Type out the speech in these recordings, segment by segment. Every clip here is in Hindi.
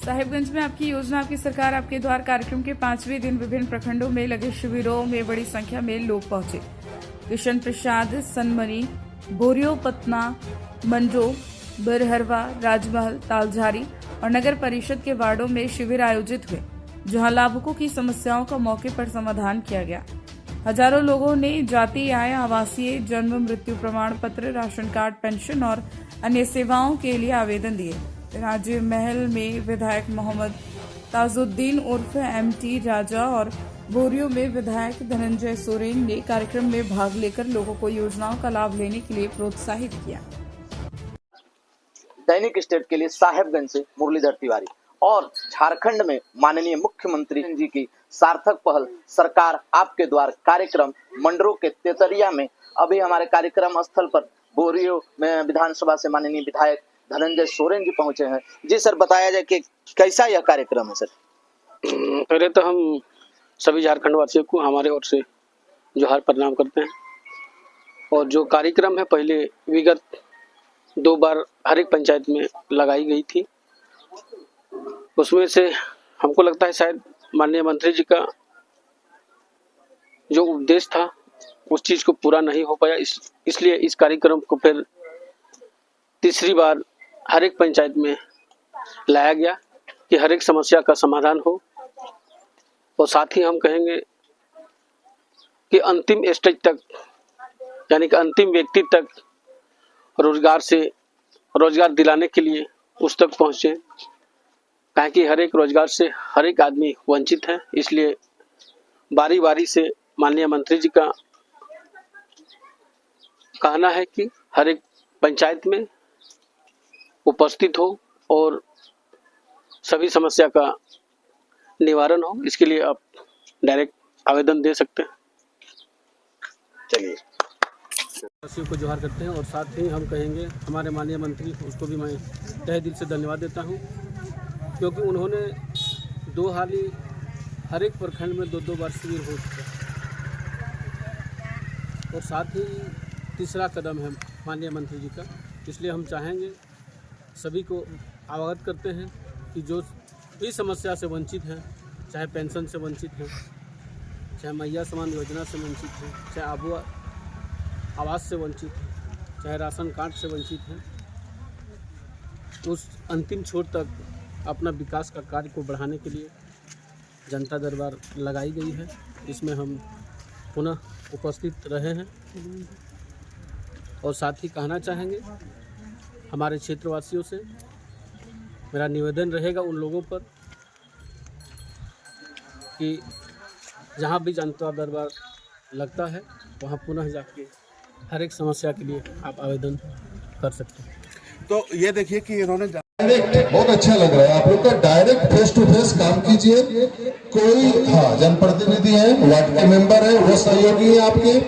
साहिबगंज में आपकी योजना आपकी सरकार आपके द्वार कार्यक्रम के 5वें दिन विभिन्न प्रखंडों में लगे शिविरों में बड़ी संख्या में लोग पहुंचे। किशन प्रसाद, सनमनी, बोरियो, पतना, मंडो, बिरहरवा, राजमहल, तालझारी और नगर परिषद के वार्डों में शिविर आयोजित हुए, जहां लाभुकों की समस्याओं का मौके पर समाधान किया गया। हजारों लोगों ने जाति, आय, आवासीय, जन्म मृत्यु प्रमाण पत्र, राशन कार्ड, पेंशन और अन्य सेवाओं के लिए आवेदन दिए। राजमहल में विधायक मोहम्मद ताजुद्दीन उर्फ एमटी राजा और बोरियो में विधायक धनंजय सोरेन ने कार्यक्रम में भाग लेकर लोगों को योजनाओं का लाभ लेने के लिए प्रोत्साहित किया। दैनिक स्टेट के लिए साहेबगंज से मुरलीधर तिवारी। और झारखंड में माननीय मुख्यमंत्री जी की सार्थक पहल सरकार आपके द्वार कार्यक्रम मंडरो के तेतरिया में अभी हमारे कार्यक्रम स्थल पर बोरियो में विधानसभा से माननीय विधायक धनंजय सोरेन जी पहुंचे हैं। जी सर, बताया जाए कि कैसा यह कार्यक्रम है सर? पहले तो हम सभी झारखंड वासियों को हमारे ओर से जोहार प्रणाम करते हैं। और जो कार्यक्रम है पहले विगत 2 बार हर एक पंचायत में लगाई गई थी, उसमें से हमको लगता है शायद माननीय मंत्री जी का जो उद्देश्य था उस चीज़ को पूरा नहीं हो पाया। इसलिए इस कार्यक्रम को फिर तीसरी बार हर एक पंचायत में लाया गया कि हर एक समस्या का समाधान हो। और साथ ही हम कहेंगे कि अंतिम स्टेज तक, यानी कि अंतिम व्यक्ति तक रोजगार दिलाने के लिए उस तक पहुँचे, कहें कि हर एक रोजगार से हर एक आदमी वंचित है। इसलिए बारी बारी से माननीय मंत्री जी का कहना है कि हर एक पंचायत में उपस्थित हो और सभी समस्या का निवारण हो। इसके लिए आप डायरेक्ट आवेदन दे सकते हैं। चलिए, वासियों को जोहार करते हैं और साथ ही हम कहेंगे हमारे माननीय मंत्री, उसको भी मैं तहे दिल से धन्यवाद देता हूं, क्योंकि उन्होंने 2 हाल ही हर एक प्रखंड में 2-2 बार शिविर हो चुका और साथ ही तीसरा कदम है माननीय मंत्री जी का। इसलिए हम चाहेंगे, सभी को अवगत करते हैं कि जो भी समस्या से वंचित हैं, चाहे पेंशन से वंचित हैं, चाहे मैया समान योजना से वंचित हैं, चाहे आवास से वंचित हैं, चाहे राशन कार्ड से वंचित हैं, उस अंतिम छोर तक अपना विकास का कार्य को बढ़ाने के लिए जनता दरबार लगाई गई है। इसमें हम पुनः उपस्थित रहे हैं और साथ ही कहना चाहेंगे हमारे क्षेत्रवासियों से, मेरा निवेदन रहेगा उन लोगों पर कि जहाँ भी जनता दरबार लगता है वहाँ पुनः जाके हर एक समस्या के लिए आप आवेदन कर सकते हैं। तो ये देखिए कि इन्होंने डायरेक्ट, बहुत अच्छा लग रहा है आप लोग का, डायरेक्ट फेस टू फेस काम कीजिए। कोई जनप्रतिनिधि है, वार्ड के मेंबर है, वो सहयोगी है आपके,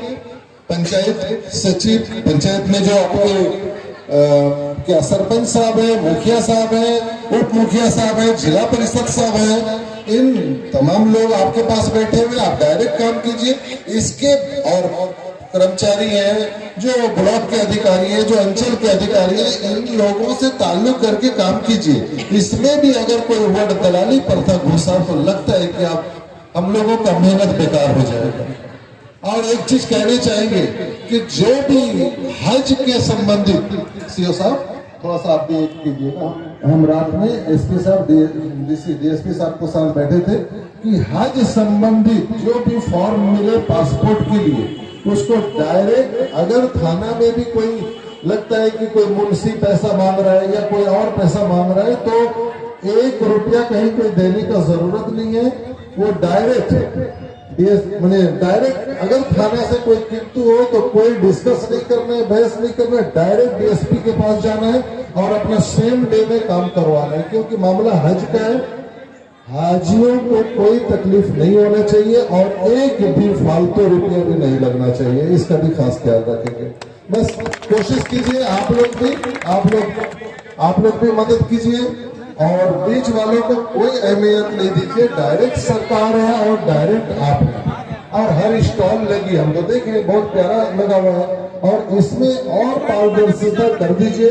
पंचायत सचिव, पंचायत में जो आपके क्या सरपंच साहब है, मुखिया साहब है, उप मुखिया साहब है, जिला परिषद साहब है, इन तमाम लोग आपके पास बैठे हुए, आप डायरेक्ट काम कीजिए। इसके और कर्मचारी हैं, जो ब्लॉक के अधिकारी हैं, जो अंचल के अधिकारी हैं, इन लोगों से ताल्लुक करके काम कीजिए। इसमें भी अगर कोई वर्ड दलाली प्रथा घुसा तो लगता है कि हम लोगों का मेहनत बेकार हो जाएगा। और एक चीज कहना चाहेंगे कि जो भी हज के संबंधित, सीओ साहब थोड़ा सा आप भी कीजिएगा, हम रात में एसपी साहब, डीएसपी साहब को साथ बैठे थे कि हज संबंधित जो भी फॉर्म मिले पासपोर्ट के लिए, उसको डायरेक्ट, अगर थाना में भी कोई लगता है कि कोई मुंशी पैसा मांग रहा है या कोई और पैसा मांग रहा है, तो 1 रुपया कहीं कोई देने का जरूरत नहीं है। वो डायरेक्ट डायरेक्ट अगर थाना से कोई किंतु हो तो कोई डिस्कस नहीं करना है, बहस नहीं करना है, डायरेक्ट डीएसपी के पास जाना है और अपना सेम डे में काम करवाना है, क्योंकि मामला हज का है। हाजियों को कोई तकलीफ नहीं होना चाहिए और एक भी फालतू रुपया भी नहीं लगना चाहिए, इसका भी खास ख्याल रखेंगे। बस कोशिश कीजिए, आप लोग भी मदद कीजिए और बीच वालों को कोई अहमियत नहीं दीजिए। डायरेक्ट सरकार है और डायरेक्ट आप है। और हर स्टॉल लगी, हम तो देखें बहुत प्यारा लगा हुआ है, और इसमें और पारदर्शिता कर दीजिए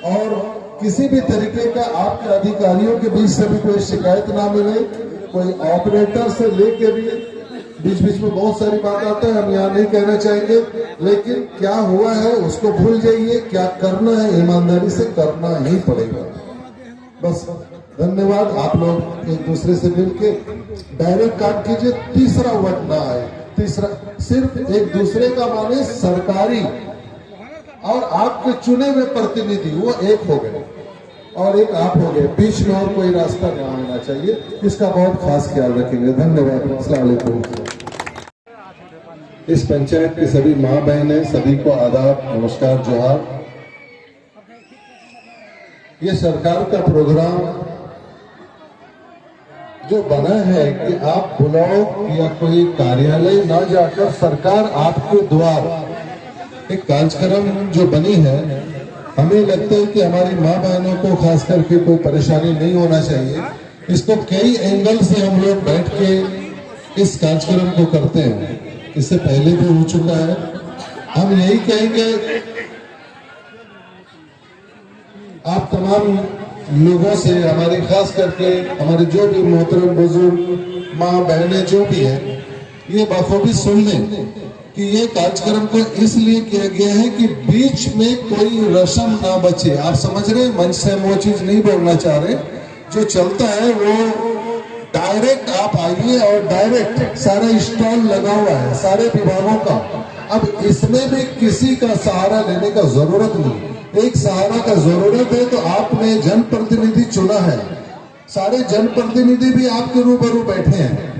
और किसी भी तरीके का आपके अधिकारियों के बीच से भी कोई शिकायत ना मिले, कोई ऑपरेटर से लेके भी बीच बीच में बहुत सारी बात आता है, हम यहाँ नहीं कहना चाहेंगे, लेकिन क्या हुआ है उसको भूल जाइए, क्या करना है ईमानदारी से करना ही पड़ेगा। बस धन्यवाद। आप लोग एक दूसरे से मिलके डायरेक्ट काम कीजिए, तीसरा वर्ड ना आए, तीसरा सिर्फ एक दूसरे का माने सरकारी और आपके चुने हुए प्रतिनिधि वो एक हो गए और एक आप हो गए, बीच में और कोई रास्ता ना होना चाहिए, इसका बहुत खास ख्याल रखेंगे। धन्यवाद। अस्सलाम वालेकुम। इस पंचायत की सभी माँ बहनें, सभी को आदाब, नमस्कार, जोहार। ये सरकार का प्रोग्राम जो बना है कि आप ब्लॉक या कोई कार्यालय ना जाकर सरकार आपके द्वार, एक कार्यक्रम जो बनी है, हमें लगता है कि हमारी माँ बहनों को खास करके कोई परेशानी नहीं होना चाहिए। इसको कई एंगल से हम लोग बैठ के इस कार्यक्रम को करते हैं, इससे पहले भी हो चुका है। हम यही कहेंगे आप तमाम लोगों से, हमारे खास करके हमारे जो भी मोहतरम बुजुर्ग माँ बहनें जो भी है, ये बखूबी सुन लें कि ये कार्यक्रम को इसलिए किया गया है कि बीच में कोई रस्म ना बचे। आप समझ रहे हैं, मंच से हम वो चीज नहीं बोलना चाह रहे, जो चलता है वो डायरेक्ट आप आइए और डायरेक्ट सारा स्टॉल लगा हुआ है सारे विभागों का। अब इसमें भी किसी का सहारा लेने का जरूरत नहीं, एक सहारा का जरूरत है तो आपने जनप्रतिनिधि चुना है, सारे जनप्रतिनिधि भी आपके रूबरू बैठे हैं।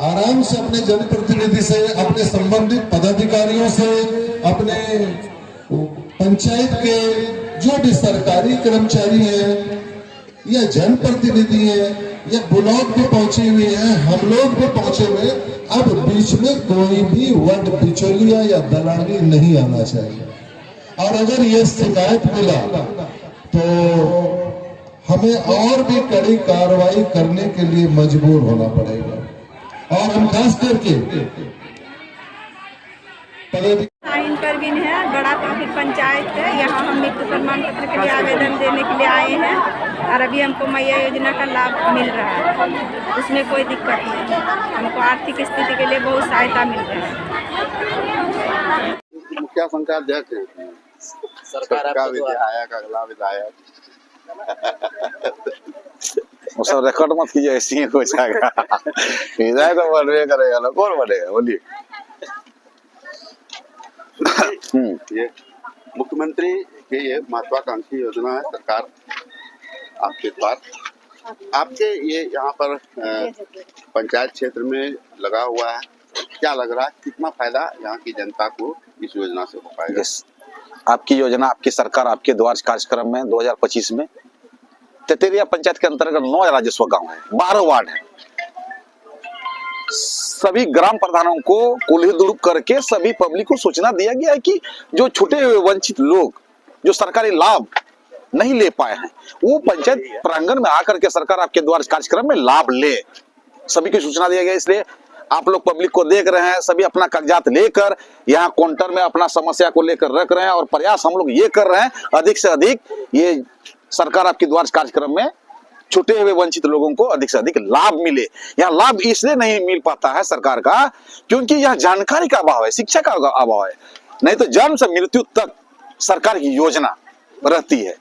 आराम से अपने जनप्रतिनिधि से, अपने संबंधित पदाधिकारियों से, अपने पंचायत के जो भी सरकारी कर्मचारी हैं या जनप्रतिनिधि हैं या ब्लॉक भी पहुंचे हुए हैं, हम लोग भी पहुंचे हुए, अब बीच में कोई भी वर्ड बिचौलिया या दलाली नहीं आना चाहिए। और अगर ये शिकायत मिला तो हमें और भी कड़ी कार्रवाई करने के लिए मजबूर होना पड़ेगा। और हम खास करके साइन परवीन है, बड़ा तहसील पंचायत है। यहाँ हम मृत्यु प्रमाण पत्र के लिए आवेदन देने के लिए आए हैं और अभी हमको मैया योजना का लाभ मिल रहा है, उसमें कोई दिक्कत नहीं है। हमको आर्थिक स्थिति के लिए बहुत सहायता मिल रहा है। मुखिया पंचायत सरकार आपके द्वार विधायक, अगला विधायक वो सब रिकॉर्ड मत कीजिए, ऐसी ही कुछ आएगा। विधायक तो बनवे करेगा ना, कौन बनेगा बोलिए। ये मुख्यमंत्री की ये महत्वाकांक्षी योजना है, सरकार आपके पास, आपके ये यहाँ पर पंचायत क्षेत्र में लगा हुआ है, क्या लग रहा है कितना फायदा यहाँ की जनता को इस योजना से हो पाएगा? आपकी योजना, आपकी सरकार आपके द्वार कार्यक्रम में 2025 में तेतरिया पंचायत के अंतर्गत 9 राजस्व गांव है, 12 वार्ड है। सभी ग्राम प्रधानों को कुल्ही दुरुप करके सभी पब्लिक को सूचना दिया गया है कि जो छूटे हुए वंचित लोग जो सरकारी लाभ नहीं ले पाए हैं, वो पंचायत प्रांगण में आकर के सरकार आपके द्वार कार्यक्रम में लाभ ले, सभी की सूचना दिया गया। इसलिए आप लोग पब्लिक को देख रहे हैं, सभी अपना कागजात लेकर यहाँ काउंटर में अपना समस्या को लेकर रख रहे हैं और प्रयास हम लोग ये कर रहे हैं अधिक से अधिक ये सरकार आपके द्वार कार्यक्रम में छूटे हुए वंचित लोगों को अधिक से अधिक लाभ मिले। यहाँ लाभ इसलिए नहीं मिल पाता है सरकार का क्योंकि यहाँ जानकारी का अभाव है, शिक्षा का अभाव है। नहीं तो जन्म से मृत्यु तक सरकार की योजना रहती है,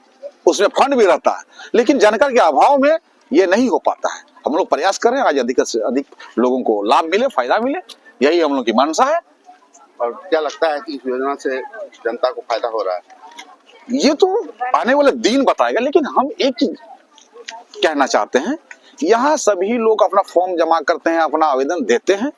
उसमें फंड भी रहता है, लेकिन जानकारी के अभाव में ये नहीं हो पाता है। हम लोग प्रयास कर रहे हैं आज अधिक से अधिक लोगों को लाभ मिले, फायदा मिले, यही हम लोग की मंशा है। और क्या लगता है कि इस योजना से जनता को फायदा हो रहा है? ये तो आने वाले दिन बताएगा, लेकिन हम एक चीज कहना चाहते हैं, यहाँ सभी लोग अपना फॉर्म जमा करते हैं, अपना आवेदन देते हैं,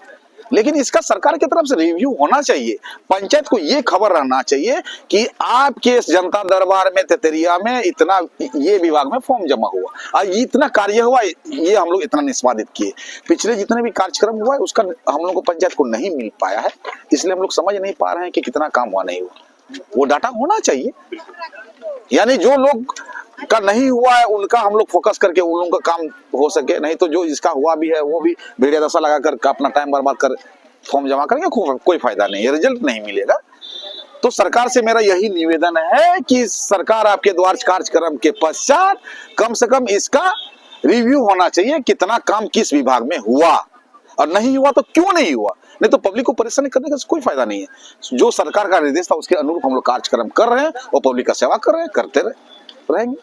लेकिन इसका सरकार की तरफ से रिव्यू होना चाहिए। पंचायत को ये खबर रहना चाहिए कि आपके इस जनता दरबार में तेतरिया में इतना ये विभाग में फॉर्म जमा हुआ और इतना कार्य हुआ, ये हम लोग इतना निष्पादित किए। पिछले जितने भी कार्यक्रम हुआ है उसका हम लोग को पंचायत को नहीं मिल पाया है, इसलिए हम लोग समझ नहीं पा रहे हैं कि कितना काम हुआ नहीं हुआ। वो डाटा होना चाहिए, यानी जो लोग का नहीं हुआ है उनका हम लोग फोकस करके उन लोगों का काम हो सके, नहीं तो जो जिसका हुआ भी है वो भी भेड़िया दशा लगा कर अपना टाइम बर्बाद कर फॉर्म जमा करके कोई फायदा नहीं है, रिजल्ट नहीं मिलेगा। तो सरकार से मेरा यही निवेदन है कि सरकार आपके द्वार कार्यक्रम के पश्चात कम से कम इसका रिव्यू होना चाहिए, कितना काम किस विभाग में हुआ और नहीं हुआ तो क्यों नहीं हुआ। नहीं तो पब्लिक को परेशानी करने का कोई फायदा नहीं है। जो सरकार का निर्देश था उसके अनुरूप हम लोग कार्यक्रम कर रहे हैं और पब्लिक का सेवा कर रहे हैं, करते रहेंगे।